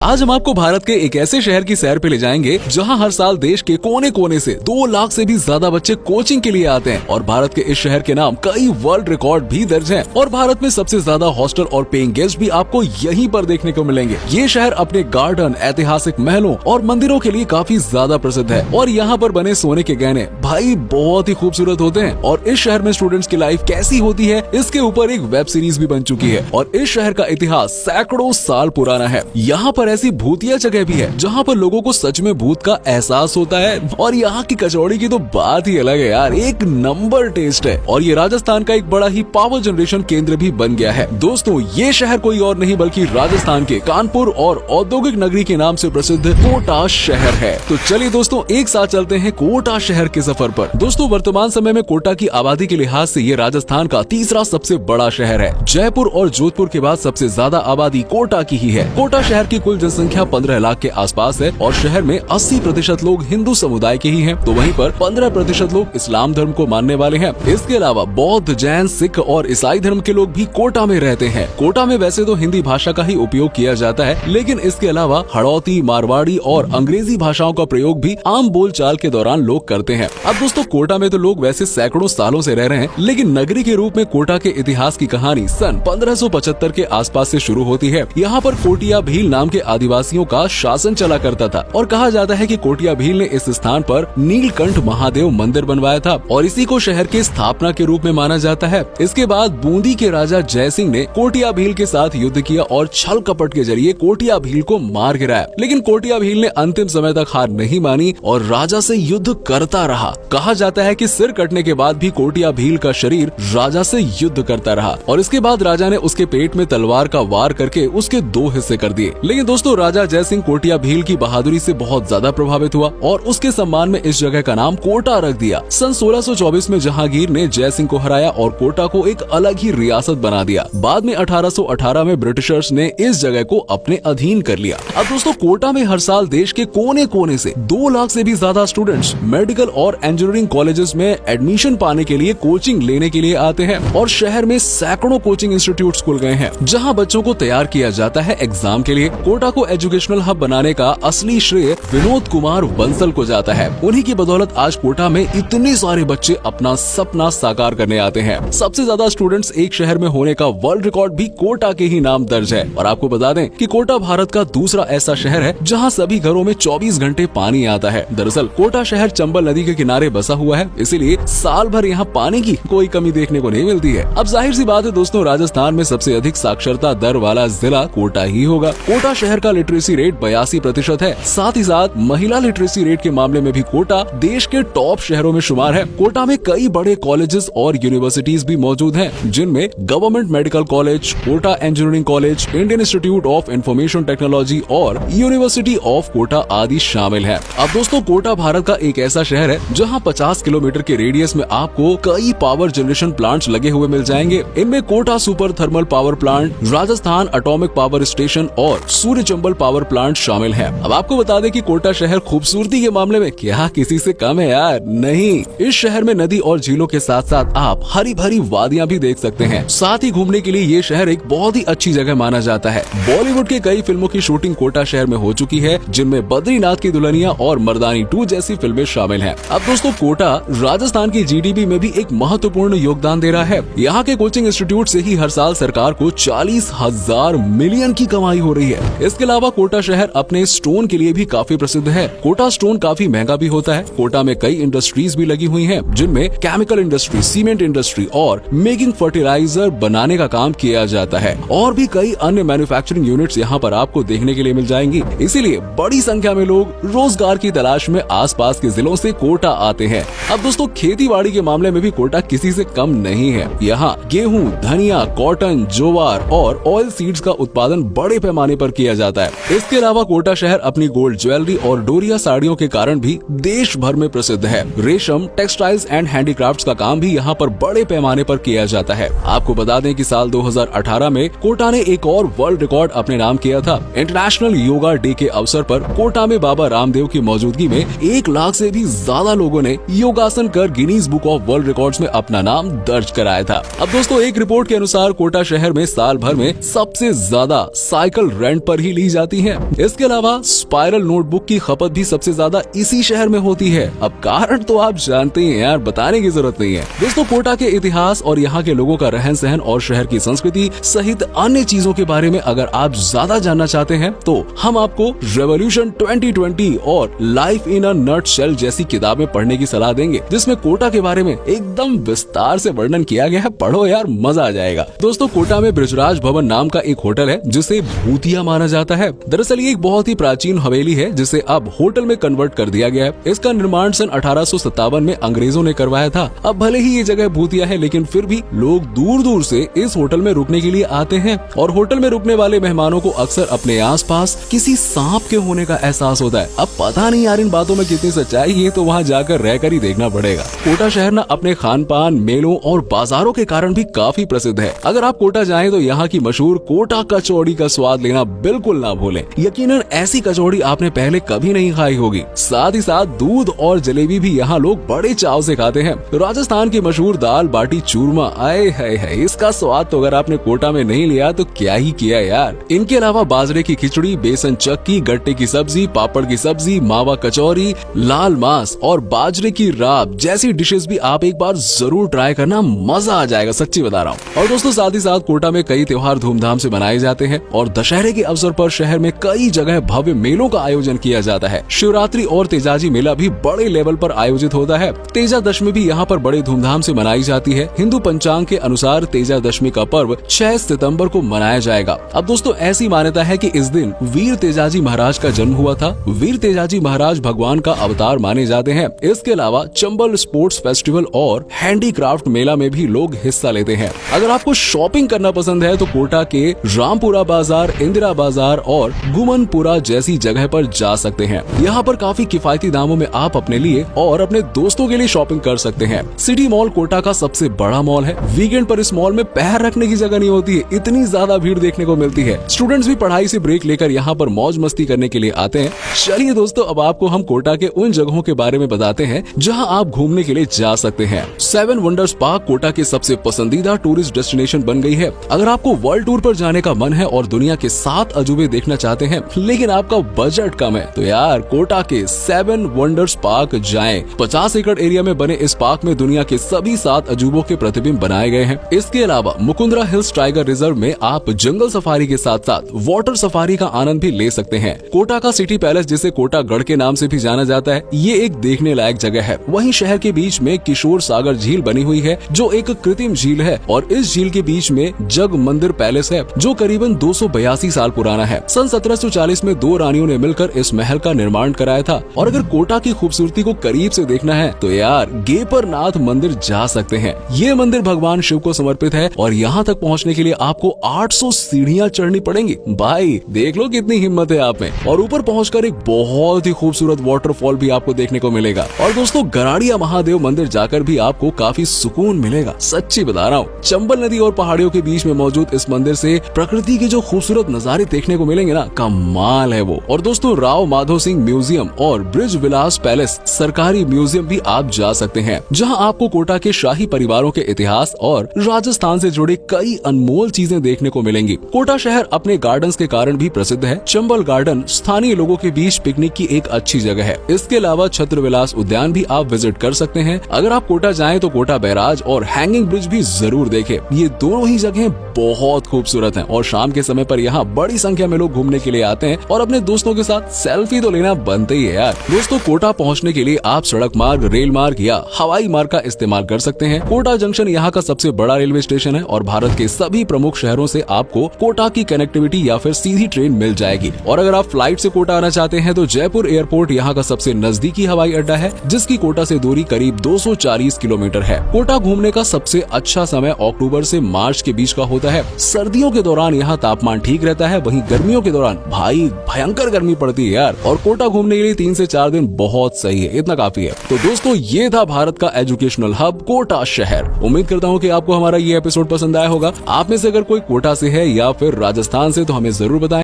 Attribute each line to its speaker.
Speaker 1: आज हम आपको भारत के एक ऐसे शहर की सैर पे ले जाएंगे जहां हर साल देश के कोने कोने से 2 लाख से भी ज्यादा बच्चे कोचिंग के लिए आते हैं और भारत के इस शहर के नाम कई वर्ल्ड रिकॉर्ड भी दर्ज हैं और भारत में सबसे ज्यादा हॉस्टल और पेइंग गेस्ट भी आपको यहीं पर देखने को मिलेंगे। ये शहर अपने गार्डन, ऐतिहासिक महलों और मंदिरों के लिए काफी ज्यादा प्रसिद्ध है और यहाँ पर बने सोने के गहने भाई बहुत ही खूबसूरत होते हैं। और इस शहर में स्टूडेंट्स की लाइफ कैसी होती है इसके ऊपर एक वेब सीरीज भी बन चुकी है और इस शहर का इतिहास सैकड़ों साल पुराना है। यहाँ पर ऐसी भूतिया जगह भी है जहाँ पर लोगों को सच में भूत का एहसास होता है और यहाँ की कचौड़ी की तो बात ही अलग है यार, एक नंबर टेस्ट है। और ये राजस्थान का एक बड़ा ही पावर जनरेशन केंद्र भी बन गया है। दोस्तों ये शहर कोई और नहीं बल्कि राजस्थान के कानपुर और औद्योगिक नगरी के नाम से प्रसिद्ध कोटा शहर है। तो चलिए दोस्तों एक साथ चलते हैं कोटा शहर के सफर पर। दोस्तों वर्तमान समय में कोटा की आबादी के लिहाज से ये राजस्थान का तीसरा सबसे बड़ा शहर है। जयपुर और जोधपुर के बाद सबसे ज्यादा आबादी कोटा की ही है। कोटा शहर की कुल जनसंख्या 15 लाख के आसपास है और शहर में 80% लोग हिंदू समुदाय के ही हैं, तो वहीं पर 15% लोग इस्लाम धर्म को मानने वाले हैं। इसके अलावा बौद्ध, जैन, सिख और ईसाई धर्म के लोग भी कोटा में रहते हैं। कोटा में वैसे तो हिंदी भाषा का ही उपयोग किया जाता है, लेकिन इसके अलावा हड़ौती, मारवाड़ी और अंग्रेजी भाषाओं का प्रयोग भी आम बोलचाल के दौरान लोग करते हैं। अब दोस्तों कोटा में तो लोग वैसे सैकड़ों सालों से रह रहे हैं, लेकिन नगरी के रूप में कोटा के इतिहास की कहानी सन 1575 के आसपास से शुरू होती है। यहाँ पर कोटिया भील नाम के आदिवासियों का शासन चला करता था और कहा जाता है कि कोटिया भील ने इस स्थान पर नीलकंठ महादेव मंदिर बनवाया था और इसी को शहर के स्थापना के रूप में माना जाता है। इसके बाद बूंदी के राजा जय सिंह ने कोटिया भील के साथ युद्ध किया और छल कपट के जरिए कोटिया भील को मार गिराया, लेकिन कोटिया भील ने अंतिम समय तक हार नहीं मानी और राजा से युद्ध करता रहा। कहा जाता है कि सिर कटने के बाद भी कोटिया भील का शरीर राजा से युद्ध करता रहा और इसके बाद राजा ने उसके पेट में तलवार का वार करके उसके 2 हिस्से कर दिए। लेकिन दोस्तों राजा जय सिंह कोटिया भील की बहादुरी से बहुत ज्यादा प्रभावित हुआ और उसके सम्मान में इस जगह का नाम कोटा रख दिया। सन 1624 में जहांगीर ने जय सिंह को हराया और कोटा को एक अलग ही रियासत बना दिया। बाद में 1818 में ब्रिटिशर्स ने इस जगह को अपने अधीन कर लिया। अब दोस्तों कोटा में हर साल देश के कोने कोने से 2 लाख से भी ज्यादा स्टूडेंट्स मेडिकल और इंजीनियरिंग कॉलेजेस में एडमिशन पाने के लिए कोचिंग लेने के लिए आते हैं और शहर में सैकड़ों कोचिंग इंस्टीट्यूट खुल गए हैं जहाँ बच्चों को तैयार किया जाता है एग्जाम के लिए। कोटा को एजुकेशनल हब बनाने का असली श्रेय विनोद कुमार बंसल को जाता है। उन्हीं की बदौलत आज कोटा में इतने सारे बच्चे अपना सपना साकार करने आते हैं। सबसे ज्यादा स्टूडेंट्स एक शहर में होने का वर्ल्ड रिकॉर्ड भी कोटा के ही नाम दर्ज है। और आपको बता दें कि कोटा भारत का दूसरा ऐसा शहर है जहां सभी घरों में 24 घंटे पानी आता है। दरअसल कोटा शहर चंबल नदी के किनारे बसा हुआ है, इसीलिए साल भर यहाँ पानी की कोई कमी देखने को नहीं मिलती है। अब जाहिर सी बात है दोस्तों राजस्थान में सबसे अधिक साक्षरता दर वाला जिला कोटा ही होगा। कोटा शहर का लिटरेसी रेट 82% है। साथ ही साथ महिला लिटरेसी रेट के मामले में भी कोटा देश के टॉप शहरों में शुमार है। कोटा में कई बड़े कॉलेजेस और यूनिवर्सिटीज भी मौजूद हैं, जिनमें government medical college, Kota engineering college, Indian Institute of Information Technology और यूनिवर्सिटी ऑफ कोटा आदि शामिल है। अब दोस्तों कोटा भारत का एक ऐसा शहर है जहाँ 50 किलोमीटर के रेडियस में आपको कई पावर जनरेशन प्लांट्स लगे हुए मिल जाएंगे। इनमें Kota super thermal power plant, Rajasthan atomic power station और सूर्य चंबल पावर प्लांट शामिल है। अब आपको बता दें कि कोटा शहर खूबसूरती के मामले में क्या किसी से कम है यार? नहीं, इस शहर में नदी और झीलों के साथ साथ आप हरी भरी वादियां भी देख सकते हैं। साथ ही घूमने के लिए ये शहर एक बहुत ही अच्छी जगह माना जाता है। बॉलीवुड के कई फिल्मों की शूटिंग कोटा शहर में हो चुकी है, जिनमें बद्रीनाथ की दुल्हनिया और मर्दानी 2 जैसी फिल्में शामिल हैं। अब दोस्तों कोटा राजस्थान की जीडीपी में भी एक महत्वपूर्ण योगदान दे रहा है। यहाँ के कोचिंग इंस्टीट्यूट से ही हर साल सरकार को 40,000 मिलियन की कमाई हो रही है। इसके अलावा कोटा शहर अपने स्टोन के लिए भी काफी प्रसिद्ध है। कोटा स्टोन काफी महंगा भी होता है। कोटा में कई इंडस्ट्रीज भी लगी हुई हैं, जिनमें केमिकल इंडस्ट्री, सीमेंट इंडस्ट्री और मेकिंग फर्टिलाइजर बनाने का काम किया जाता है और भी कई अन्य मैन्युफैक्चरिंग यूनिट्स यहाँ पर आपको देखने के लिए मिल जाएंगी। इसीलिए बड़ी संख्या में लोग रोजगार की तलाश में आसपास के जिलों से कोटा आते हैं। अब दोस्तों खेती बाड़ी के मामले में भी कोटा किसी से कम नहीं है। यहाँ गेहूँ, धनिया, कॉटन, ज्वार और ऑयल सीड्स का उत्पादन बड़े पैमाने पर किया जाता है। इसके अलावा कोटा शहर अपनी गोल्ड ज्वेलरी और डोरिया साड़ियों के कारण भी देश भर में प्रसिद्ध है। रेशम, टेक्सटाइल्स एंड हैंडीक्राफ्ट्स का काम भी यहाँ पर बड़े पैमाने पर किया जाता है। आपको बता दें कि साल 2018 में कोटा ने एक और वर्ल्ड रिकॉर्ड अपने नाम किया था। इंटरनेशनल योगा डे के अवसर पर कोटा में बाबा रामदेव की मौजूदगी में 1 लाख से भी ज्यादा लोगों ने योगासन कर Guinness book of world records में अपना नाम दर्ज कराया था। अब दोस्तों एक रिपोर्ट के अनुसार कोटा शहर में साल भर में सबसे ज्यादा साइकिल रेंट पर ही ही ली जाती हैं। इसके अलावा स्पाइरल नोटबुक की खपत भी सबसे ज्यादा इसी शहर में होती है। अब कारण तो आप जानते हैं यार, बताने की जरूरत नहीं है। दोस्तों, कोटा के इतिहास और यहाँ के लोगों का रहन सहन और शहर की संस्कृति सहित अन्य चीजों के बारे में अगर आप ज्यादा जानना चाहते हैं तो हम आपको रेवोल्यूशन 2020 और लाइफ इन अ नटशेल जैसी किताबें पढ़ने की सलाह देंगे, जिसमें कोटा के बारे में एकदम विस्तार से वर्णन किया गया है। पढ़ो यार, मजा आ जाएगा। दोस्तों, कोटा में ब्रिजराज भवन नाम का एक होटल है जिसे भूतिया माना जाता है। दरअसल ये एक बहुत ही प्राचीन हवेली है जिसे अब होटल में कन्वर्ट कर दिया गया है। इसका निर्माण सन 1857 में अंग्रेजों ने करवाया था। अब भले ही ये जगह भूतिया है, लेकिन फिर भी लोग दूर दूर से इस होटल में रुकने के लिए आते हैं और होटल में रुकने वाले मेहमानों को अक्सर अपने आसपास किसी सांप के होने का एहसास होता है। अब पता नहीं यार इन बातों में कितनी सच्चाई है, तो वहाँ जाकर रहकर ही देखना पड़ेगा। कोटा शहर न अपने खान पान, मेलों और बाजारों के कारण भी काफी प्रसिद्ध है। अगर आप कोटा जाएं तो यहाँ की मशहूर कोटा कचौड़ी का स्वाद लेना बिल्कुल ना भूलें। यकीनन ऐसी कचौड़ी आपने पहले कभी नहीं खाई होगी। साथ ही साथ दूध और जलेबी भी यहाँ लोग बड़े चाव से खाते हैं। राजस्थान की मशहूर दाल बाटी चूरमा, आए है, इसका स्वाद तो अगर आपने कोटा में नहीं लिया तो क्या ही किया यार। इनके अलावा बाजरे की खिचड़ी, बेसन चक्की, गट्टे की सब्जी, पापड़ की सब्जी, मावा कचौरी, लाल मांस और बाजरे की राब जैसी डिशेस भी आप एक बार जरूर ट्राई करना, मजा आ जाएगा, सच्ची बता रहा हूँ। और दोस्तों, साथ ही साथ कोटा में कई त्योहार धूमधाम से मनाए जाते हैं और दशहरे के अवसर पर शहर में कई जगह भव्य मेलों का आयोजन किया जाता है। शिवरात्रि और तेजाजी मेला भी बड़े लेवल पर आयोजित होता है। तेजा दशमी भी यहाँ पर बड़े धूमधाम से मनाई जाती है। हिंदू पंचांग के अनुसार तेजा दशमी का पर्व 6 सितंबर को मनाया जाएगा। अब दोस्तों, ऐसी मान्यता है कि इस दिन वीर तेजाजी महाराज का जन्म हुआ था। वीर तेजाजी महाराज भगवान का अवतार माने जाते हैं। इसके अलावा चंबल स्पोर्ट्स फेस्टिवल और हैंडीक्राफ्ट मेला में भी लोग हिस्सा लेते हैं। अगर आपको शॉपिंग करना पसंद है तो कोटा के रामपुरा बाजार, इंदिरा बाजार और गुमनपुरा जैसी जगह पर जा सकते हैं। यहाँ पर काफी किफायती दामों में आप अपने लिए और अपने दोस्तों के लिए शॉपिंग कर सकते हैं। सिटी मॉल कोटा का सबसे बड़ा मॉल है। वीकेंड पर इस मॉल में पैर रखने की जगह नहीं होती है, इतनी ज्यादा भीड़ देखने को मिलती है। स्टूडेंट्स भी पढ़ाई से ब्रेक लेकर यहाँ पर मौज मस्ती करने के लिए आते हैं। चलिए दोस्तों, अब आपको हम कोटा के उन जगहों के बारे में बताते हैं जहाँ आप घूमने के लिए जा सकते हैं। 7 वंडर्स पार्क कोटा की सबसे पसंदीदा टूरिस्ट डेस्टिनेशन बन गई है। अगर आपको वर्ल्ड टूर पर जाने का मन है और दुनिया के 7 अजूबे देखना चाहते हैं, लेकिन आपका बजट कम है, तो यार कोटा के 7 वंडर्स पार्क जाएं। 50 एकड़ एरिया में बने इस पार्क में दुनिया के सभी 7 अजूबों के प्रतिबिंब बनाए गए हैं। इसके अलावा मुकुंदरा हिल्स टाइगर रिजर्व में आप जंगल सफारी के साथ साथ वाटर सफारी का आनंद भी ले सकते हैं। कोटा का सिटी पैलेस, जिसे कोटा गढ़ के नाम से भी जाना जाता है, ये एक देखने लायक जगह है। वहीं शहर के बीच में किशोर सागर झील बनी हुई है, जो एक कृत्रिम झील है, और इस झील के बीच में जग मंदिर पैलेस है, जो करीबन 282 साल पुराना है। सन 1740 में 2 रानियों ने मिलकर इस महल का निर्माण कराया था। और अगर कोटा की खूबसूरती को करीब से देखना है तो यार गेपरनाथ मंदिर जा सकते हैं। ये मंदिर भगवान शिव को समर्पित है और यहाँ तक पहुँचने के लिए आपको 800 सीढ़ियाँ चढ़नी पड़ेंगी। भाई देख लो कितनी हिम्मत है आप में। और ऊपर पहुंचकर एक बहुत ही खूबसूरत वाटरफॉल भी आपको देखने को मिलेगा। और दोस्तों, गराड़िया महादेव मंदिर जाकर भी आपको काफी सुकून मिलेगा, सच्ची बता रहा हूँ। चंबल नदी और पहाड़ियों के बीच में मौजूद इस मंदिर से प्रकृति के जो खूबसूरत नजारे देखने को मिलेंगे ना, कमाल है वो। और दोस्तों, राव माधो सिंह म्यूजियम और ब्रिज विलास पैलेस सरकारी म्यूजियम भी आप जा सकते हैं, जहां आपको कोटा के शाही परिवारों के इतिहास और राजस्थान से जुड़े कई अनमोल चीजें देखने को मिलेंगी। कोटा शहर अपने गार्डन्स के कारण भी प्रसिद्ध है। चंबल गार्डन स्थानीय लोगों के बीच पिकनिक की एक अच्छी जगह है। इसके अलावा छत्रविलास उद्यान भी आप विजिट कर सकते हैं। अगर आप कोटा जाएं तो कोटा बैराज और हैंगिंग ब्रिज भी जरूर देखें। ये दोनों ही जगह बहुत खूबसूरत हैं और शाम के समय पर यहाँ बड़ी संख्या में लोग घूमने के लिए आते हैं और अपने दोस्तों के साथ सेल्फी तो लेना बनता ही है यार। दोस्तों, कोटा पहुँचने के लिए आप सड़क मार्ग, रेल मार्ग या हवाई मार्ग का इस्तेमाल कर सकते हैं। कोटा जंक्शन यहाँ का सबसे बड़ा रेलवे स्टेशन है और भारत के सभी प्रमुख शहरों से आपको कोटा की कनेक्टिविटी या फिर सीधी ट्रेन मिल जाएगी। और अगर आप फ्लाइट से कोटा आना चाहते हैं तो जयपुर एयरपोर्ट यहाँ का सबसे नजदीकी हवाई अड्डा है, जिसकी कोटा से दूरी करीब 240 किलोमीटर है। कोटा घूमने का सबसे अच्छा समय अक्टूबर से मार्च के बीच का होता है। सर्दियों के दौरान यहाँ तापमान ठीक रहता है, वहीं गर्मियों के दौरान भाई भयंकर गर्मी पड़ती है यार। और कोटा घूमने के लिए 3 से 4 दिन बहुत सही है, इतना काफी है। तो दोस्तों, ये था भारत का एजुकेशनल हब कोटा शहर। उम्मीद करता हूँ कि आपको हमारा ये एपिसोड पसंद आया होगा। आप में से अगर कोई कोटा से है या फिर राजस्थान से तो हमें जरूर बताएं।